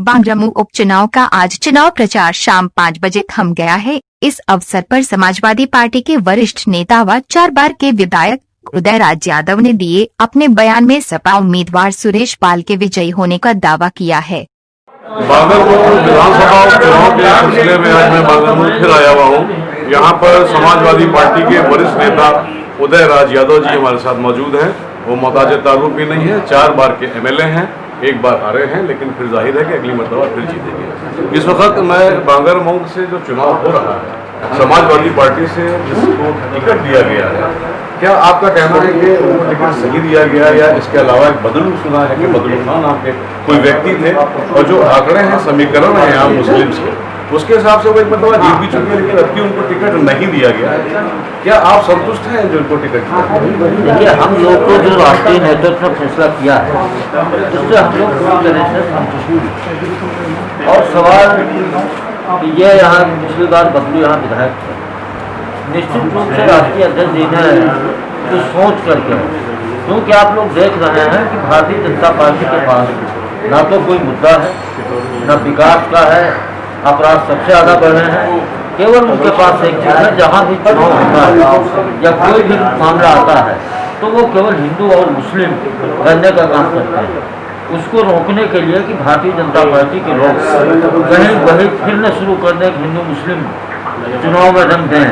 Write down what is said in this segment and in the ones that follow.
बांगरमू उपचुनाव का आज चुनाव प्रचार शाम 5 बजे थम गया है। इस अवसर पर समाजवादी पार्टी के वरिष्ठ नेता व 4 बार के विधायक उदयराज यादव ने दिए अपने बयान में सपा उम्मीदवार सुरेश पाल के विजयी होने का दावा किया है। बांगरमू विधानसभा उपचुनाव के सिलसिले में आज मैं बांगरमू फिर आया हुआ हूँ। यहाँ पर समाजवादी पार्टी के वरिष्ठ नेता उदयराज यादव जी हमारे साथ मौजूद हैं। वो मोहताज तारुफ भी नहीं है, 4 बार के एमएलए हैं, 1 बार हारे हैं, लेकिन फिर जाहिर है कि अगली मरतबा फिर जीतेंगे। इस वक्त मैं बांगरमऊ से जो चुनाव हो रहा है, समाजवादी पार्टी से जिसको टिकट दिया गया है, क्या आपका कहना है कि उनको टिकट सही दिया गया या इसके अलावा एक बदलू सुना है कि बदलू खान नाम के कोई व्यक्ति थे और जो आंकड़े हैं, समीकरण है यहाँ मुस्लिम से, उसके हिसाब से वो एक मतलब जीत भी चुके हैं, लेकिन अब भी उनको टिकट नहीं दिया गया है। क्या आप संतुष्ट हैं जो उनको टिकट दिया? देखिए, हम लोग को जो राष्ट्रीय नेतृत्व ने फैसला किया है उससे हम लोग पूरी तरह से संतुष्ट। और सवाल ये यहाँ पिछली बार बबलू यहाँ विधायक थे, निश्चित रूप से राष्ट्रीय अध्यक्ष जी ने तो सोच करके, क्योंकि आप लोग देख रहे हैं कि भारतीय जनता पार्टी के पास ना तो कोई मुद्दा है, न विकास का है, अपराध सबसे ज़्यादा बढ़े हैं। केवल उनके पास एक चीज़ है, जहाँ भी चुनाव होता है या कोई भी मामला आता है तो वो केवल हिंदू और मुस्लिम करने का काम करते हैं। उसको रोकने के लिए कि भारतीय जनता पार्टी के लोग कहीं वही फिर न शुरू कर दें हिंदू मुस्लिम चुनाव में रंग दें,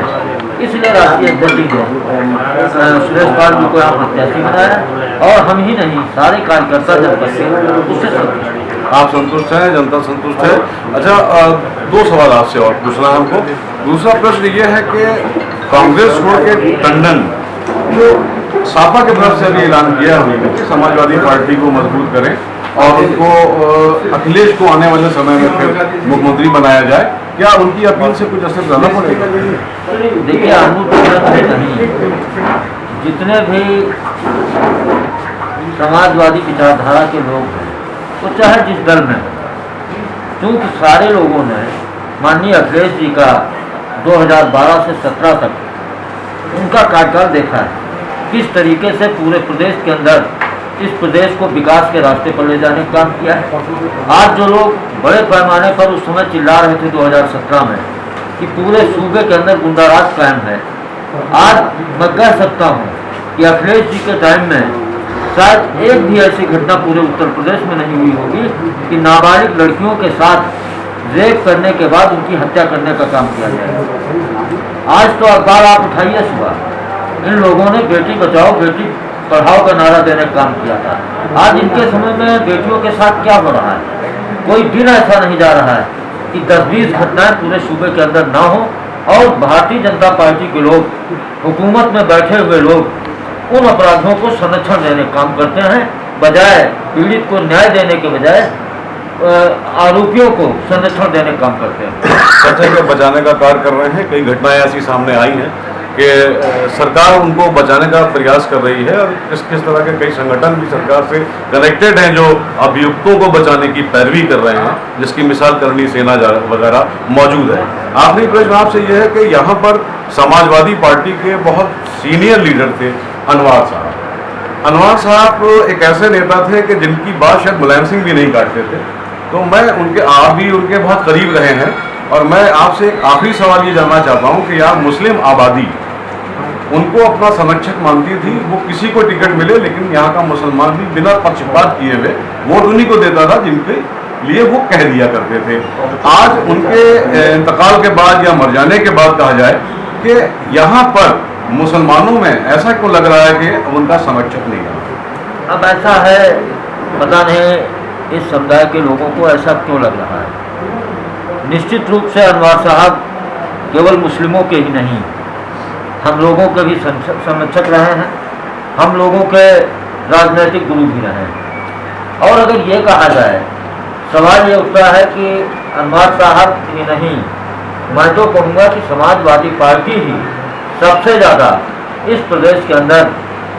इसलिए राष्ट्रीय अध्यक्ष ने सुरेश पाल जी को यहाँ प्रत्याशी बनाया और हम ही नहीं, सारे कार्यकर्ता जनपद के उससे संतुष्ट। आप संतुष्ट हैं, जनता संतुष्ट है। अच्छा, 2 सवाल आपसे और पूछना है हमको। दूसरा प्रश्न ये है कि कांग्रेस छोड़ के टंडन जो सपा की तरफ से भी ऐलान किया हुआ है कि समाजवादी पार्टी को मजबूत करें और उनको अखिलेश को आने वाले समय में फिर मुख्यमंत्री बनाया जाए, क्या उनकी अपील से कुछ असर ज्यादा पड़ेगा? देखिए, नहीं, जितने भी समाजवादी विचारधारा के लोग हैं, वो चाहे जिस दल में, क्योंकि सारे लोगों ने माननीय अखिलेश जी का 2012 से 17 तक उनका कार्यकाल देखा है, किस तरीके से पूरे प्रदेश के अंदर इस प्रदेश को विकास के रास्ते पर ले जाने का काम किया है। आज जो लोग बड़े पैमाने पर उस समय चिल्ला रहे थे 2017 में कि पूरे सूबे के अंदर गुंडाराज कायम है, आज मैं कह सकता हूँ कि अखिलेश जी के टाइम में शायद एक भी ऐसी घटना पूरे उत्तर प्रदेश में नहीं हुई होगी कि नाबालिग लड़कियों के साथ रेप करने के बाद उनकी हत्या करने का काम किया जाए। आज तो अखबार आप उठाइए, सुबह इन लोगों ने बेटी बचाओ बेटी पढ़ाओ का नारा देने का काम किया था। आज इनके समय में बेटियों के साथ क्या हो रहा है? कोई दिन ऐसा नहीं जा रहा है कि 10-20 घटनाएं पूरे सूबे के अंदर ना हो और भारतीय जनता पार्टी के लोग, हुकूमत में बैठे हुए लोग उन अपराधों को संरक्षण देने का काम करते हैं, बजाय पीड़ित को न्याय देने के बजाय आरोपियों को संरक्षण देने का काम करते हैं। सच्चाई को बचाने का कार्य कर रहे हैं। कई घटनाएं ऐसी सामने आई हैं कि सरकार उनको बचाने का प्रयास कर रही है और किस तरह के कई संगठन भी सरकार से कनेक्टेड हैं जो अभियुक्तों को बचाने की पैरवी कर रहे हैं, जिसकी मिसाल करनी सेना वगैरह मौजूद है। आखिरी प्रश्न आपसे यह है कि यहाँ पर समाजवादी पार्टी के बहुत सीनियर लीडर थे अनवर साहब। अनवर साहब एक ऐसे नेता थे कि जिनकी बात शायद मुलायम सिंह भी नहीं काटते थे, तो मैं आप भी उनके बहुत करीब रहे हैं और मैं आपसे एक आखिरी सवाल ये जानना चाहता हूँ कि यहाँ मुस्लिम आबादी उनको अपना संरक्षक मानती थी, वो किसी को टिकट मिले लेकिन यहाँ का मुसलमान भी बिना पक्षपात किए हुए वोट उन्हीं को देता था जिनके लिए वो कह दिया करते थे। आज उनके इंतकाल के बाद या मर जाने के बाद कहा जाए कि यहाँ पर मुसलमानों में ऐसा क्यों लग रहा है कि उनका संरक्षक नहीं है? अब ऐसा है, पता नहीं इस समुदाय के लोगों को ऐसा क्यों लग रहा है। निश्चित रूप से अनवर साहब केवल मुस्लिमों के ही नहीं, हम लोगों के भी संरक्षक रहे हैं, हम लोगों के राजनीतिक गुरु भी रहे हैं। और अगर ये कहा जाए सवाल ये उठता है कि अनवर साहब ही नहीं, मैं तो कहूँगा कि समाजवादी पार्टी ही सबसे ज़्यादा इस प्रदेश के अंदर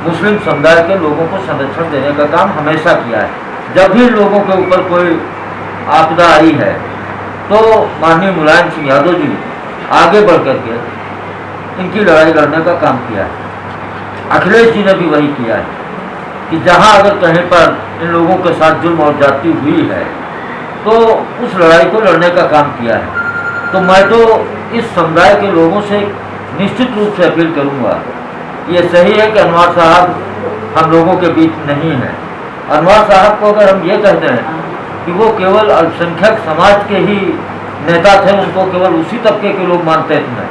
मुस्लिम समुदाय के लोगों को संरक्षण देने का काम हमेशा किया है। जब भी लोगों के ऊपर कोई आपदा आई है तो माननीय मुलायम सिंह यादव जी आगे बढ़ करके इनकी लड़ाई लड़ने का काम किया है। अखिलेश जी ने भी वही किया है कि जहां अगर कहीं पर इन लोगों के साथ जुल्म और ज्यादती हुई है तो उस लड़ाई को लड़ने का काम किया है। तो मैं तो इस समुदाय के लोगों से निश्चित रूप से अपील करूंगा, ये सही है कि अनवर साहब हम लोगों के बीच नहीं है। अनवर साहब को अगर हम ये कहते हैं कि वो केवल अल्पसंख्यक समाज के ही नेता थे, उनको केवल उसी तबके के लोग मानते थे,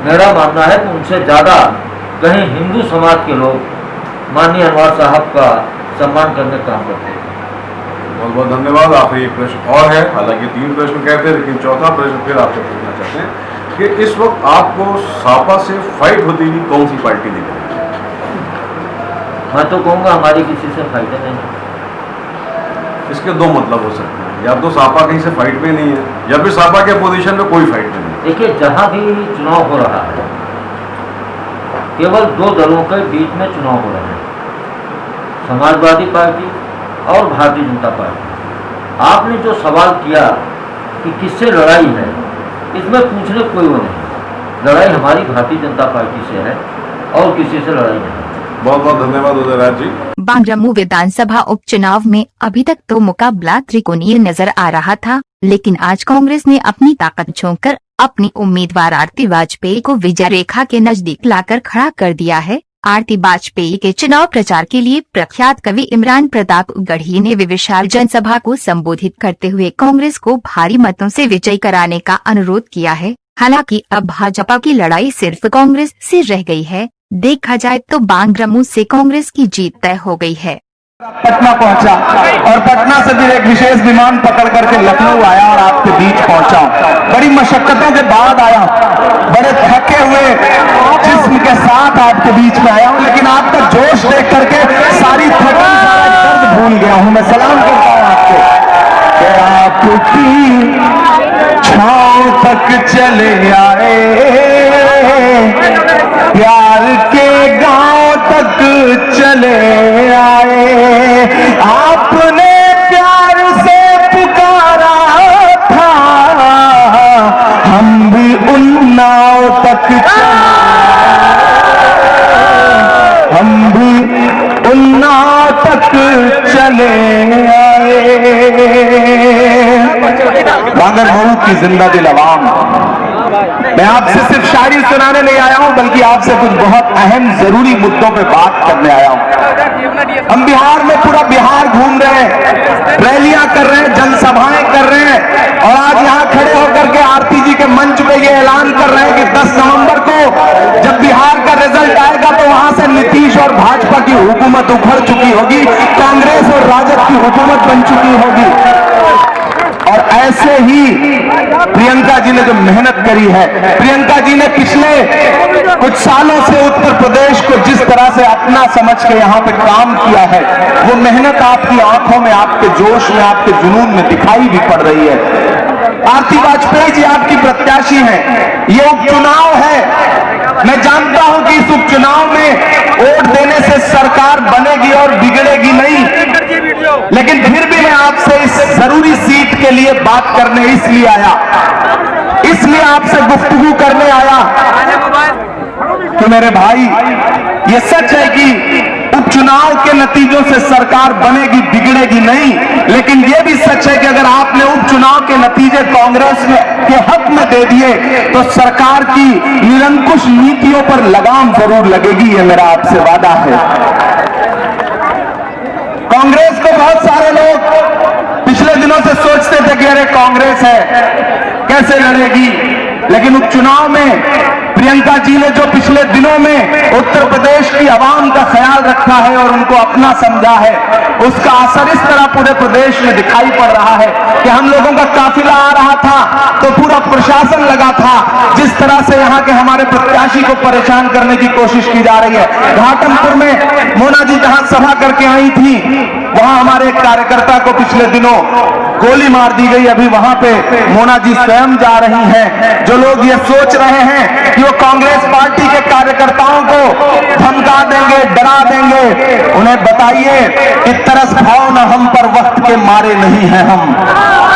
मेरा मानना है कि उनसे ज़्यादा कहीं हिंदू समाज के लोग माननीय अनवर साहब का सम्मान करने का काम करते हैं। बहुत बहुत धन्यवाद। आखिरी एक प्रश्न और है, हालांकि 3 प्रश्न कहते हैं लेकिन चौथा प्रश्न फिर आपसे पूछना चाहते हैं कि इस वक्त आपको सापा से फाइट होती हुई कौन सी पार्टी दिख रही है? मैं तो कहूँगा हमारी किसी से फाइट नहीं। इसके 2 मतलब हो सकते हैं, या तो सापा कहीं से फाइट में नहीं है या फिर सापा के पोजीशन में कोई फाइट में नहीं है। देखिए, जहाँ भी चुनाव हो रहा है केवल 2 दलों के बीच में चुनाव हो रहे हैं, समाजवादी पार्टी और भारतीय जनता पार्टी। आपने जो सवाल किया कि किससे लड़ाई है, इसमें पूछने कोई वो नहीं। लड़ाई हमारी भारतीय जनता पार्टी से है और किसी से लड़ाई नहीं। बहुत बहुत धन्यवाद उदयराज जी। बांग्रामू विधानसभा उपचुनाव में अभी तक तो मुकाबला त्रिकोणीय नजर आ रहा था, लेकिन आज कांग्रेस ने अपनी ताकत झोंककर अपनी उम्मीदवार आरती वाजपेयी को विजय रेखा के नजदीक लाकर खड़ा कर दिया है। आरती वाजपेयी के चुनाव प्रचार के लिए प्रख्यात कवि इमरान प्रताप गढ़ी ने विशाल जनसभा को संबोधित करते हुए कांग्रेस को भारी मतों से विजयी कराने का अनुरोध किया है। हालांकि अब भाजपा की लड़ाई सिर्फ कांग्रेस से रह गई है। देखा जाए तो बांग्रामू से कांग्रेस की जीत तय हो गई है। पटना पहुंचा और पटना से फिर एक विशेष विमान पकड़ करके लखनऊ आया और आपके बीच पहुंचा। बड़ी मशक्कतों के बाद आया, बड़े थके हुए जिस्म के साथ आपके बीच में आया हूं, लेकिन आपका जोश देख करके सारी थकन सारा दर्द भूल गया हूं। मैं सलाम करता हूं आपको। आपकी छांव तक चले आए, प्यार के गांव तक चले आए, आपने प्यार से पुकारा था, हम भी उन नाव तक हम भी उन नाव तक चले आए। बांग्रामू की जिंदा दिल अवाम, मैं आपसे सिर्फ शायरी सुनाने नहीं आया हूं, बल्कि आपसे कुछ बहुत अहम जरूरी मुद्दों पे बात करने आया हूं। हम बिहार में पूरा बिहार घूम रहे हैं, रैलियां कर रहे हैं, जनसभाएं कर रहे हैं, और आज यहां खड़े होकर के आरती जी के मंच पे ये ऐलान कर रहे हैं कि 10 नवंबर को जब बिहार का रिजल्ट आएगा तो वहां से नीतीश और भाजपा की हुकूमत उखड़ चुकी होगी, कांग्रेस और राजद की हुकूमत बन चुकी होगी। और ऐसे ही प्रियंका जी ने जो मेहनत करी है, प्रियंका जी ने पिछले कुछ सालों से उत्तर प्रदेश को जिस तरह से अपना समझ के यहाँ पे काम किया है, वो मेहनत आपकी आंखों में, आपके जोश में, आपके जुनून में दिखाई भी पड़ रही है। आरती वाजपेयी जी आपकी प्रत्याशी हैं। ये उपचुनाव है, मैं जानता हूं कि इस उपचुनाव में वोट देने से सरकार बनेगी और बिगड़ेगी नहीं, लेकिन फिर भी मैं आपसे इस जरूरी सीट के लिए बात करने इसलिए आया, इसलिए आपसे गुफ्तगू करने आया कि मेरे भाई, ये सच है कि उपचुनाव के नतीजों से सरकार बनेगी बिगड़ेगी नहीं, लेकिन यह भी सच है कि अगर आपने उपचुनाव के नतीजे कांग्रेस के हक में दे दिए तो सरकार की निरंकुश नीतियों पर लगाम जरूर लगेगी। ये मेरा आपसे वादा है। कांग्रेस को बहुत सारे लोग पिछले दिनों से सोचते थे कि अरे कांग्रेस है, कैसे लड़ेगी, लेकिन उपचुनाव में प्रियंका जी ने जो पिछले दिनों में उत्तर प्रदेश की आवाम का ख्याल रखा है और उनको अपना समझा है, उसका असर इस तरह पूरे प्रदेश में दिखाई पड़ रहा है कि कि हम लोगों का काफिला आ रहा था तो पूरा प्रशासन लगा था। जिस तरह से यहाँ के हमारे प्रत्याशी को परेशान करने की कोशिश की जा रही है। घाटमपुर में मोना जी जहां सभा करके आई थी, वहां हमारे एक कार्यकर्ता को पिछले दिनों गोली मार दी गई। अभी वहां पे मोना जी स्वयं जा रही हैं। जो लोग ये सोच रहे हैं कि वो कांग्रेस पार्टी के कार्यकर्ताओं को धमका देंगे, डरा देंगे, उन्हें बताइए कि तरस भाव न हम पर वक्त के मारे नहीं हैं हम।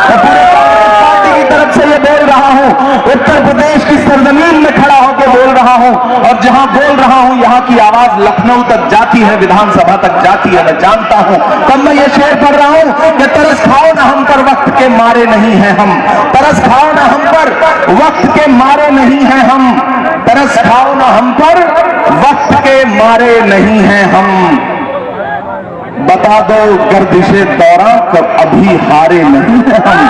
तो पूरे कांग्रेस पार्टी की तरफ से ये बोल रहा हूं, उत्तर प्रदेश की सरजमीन में खड़ा होकर बोल रहा हूं, और जहां बोल रहा हूं यहां की आवाज लखनऊ तक जाती है, विधानसभा तक जाती है, मैं जानता हूं। तब मैं ये शेर पढ़ रहा हूं कि तरस खाओ ना हम पर वक्त के मारे नहीं हैं हम, तरस खाओ ना हम पर वक्त के मारे नहीं हैं हम, तरस खाओ ना हम पर वक्त के मारे नहीं हैं हम। बता दो गर्दिशे दौरा कब अभी हारे नहीं हैं हम।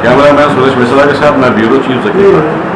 कैमरामैन सुरेश मिश्रा के साथ मैं ब्यूरो चीफ सेक्रेटरी।